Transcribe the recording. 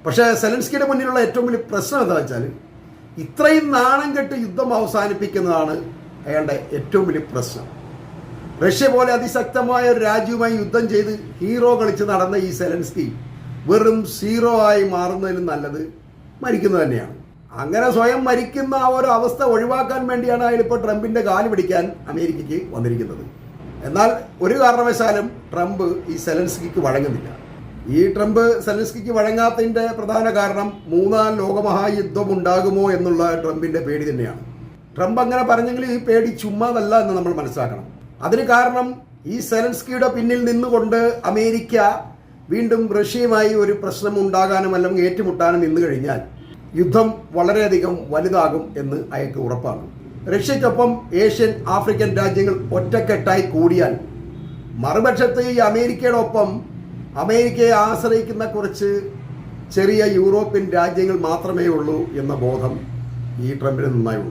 പക്ഷേ സെലൻസ്കിയുടെ മുന്നിലുള്ള ഏറ്റവും വലിയ പ്രശ്നം എന്താ വെച്ചാൽ ഇത്രയും നാണം കെട്ട് യുദ്ധം അവസാനിപ്പിക്കുന്നതാണ് അയാളുടെ ഏറ്റവും വലിയ പ്രശ്നം. റഷ്യ പോലെ അതിശക്തമായ ഒരു രാജ്യവുമായി യുദ്ധം ചെയ്ത് ഹീറോ കളിച്ച് നടന്ന ഈ സെലൻസ്കി വെറും സീറോ ആയി മാറുന്നതിലും നല്ലത് മരിക്കുന്നത് തന്നെയാണ്. അങ്ങനെ സ്വയം മരിക്കുന്ന ആ ഒരു അവസ്ഥ ഒഴിവാക്കാൻ വേണ്ടിയാണ് അയാളിപ്പോൾ ട്രംപിൻ്റെ കാല് പിടിക്കാൻ അമേരിക്കയ്ക്ക് വന്നിരിക്കുന്നത്. എന്നാൽ ഒരു കാരണവശാലും ട്രംപ് ഈ സെലൻസ്കിക്ക് വഴങ്ങുന്നില്ല. ഈ ട്രംപ് സെലൻസ്കിക്ക് വഴങ്ങാത്തതിൻ്റെ പ്രധാന കാരണം മൂന്നാം ലോകമഹായുദ്ധം ഉണ്ടാകുമോ എന്നുള്ള ട്രംപിൻ്റെ പേടി തന്നെയാണ്. ട്രംപ് അങ്ങനെ പറഞ്ഞെങ്കിൽ ഈ പേടി ചുമ്മാതല്ല എന്ന് നമ്മൾ മനസ്സിലാക്കണം. അതിന് കാരണം ഈ സെലൻസ്കിയുടെ പിന്നിൽ നിന്നുകൊണ്ട് അമേരിക്ക വീണ്ടും റഷ്യയുമായി ഒരു പ്രശ്നം ഉണ്ടാകാനും അല്ലെങ്കിൽ ഏറ്റുമുട്ടാനും നിന്നു കഴിഞ്ഞാൽ യുദ്ധം വളരെയധികം വലുതാകും എന്ന് അയാൾക്ക് ഉറപ്പാണ്. റഷ്യയ്ക്കൊപ്പം ഏഷ്യൻ ആഫ്രിക്കൻ രാജ്യങ്ങൾ ഒറ്റക്കെട്ടായി കൂടിയാൽ മറുപക്ഷത്ത് ഈ അമേരിക്കയുടെ ഒപ്പം അമേരിക്കയെ ആശ്രയിക്കുന്ന കുറച്ച് ചെറിയ യൂറോപ്യൻ രാജ്യങ്ങൾ മാത്രമേ ഉള്ളൂ എന്ന ബോധം ഈ ട്രംപിന് നന്നായി ഉണ്ട്.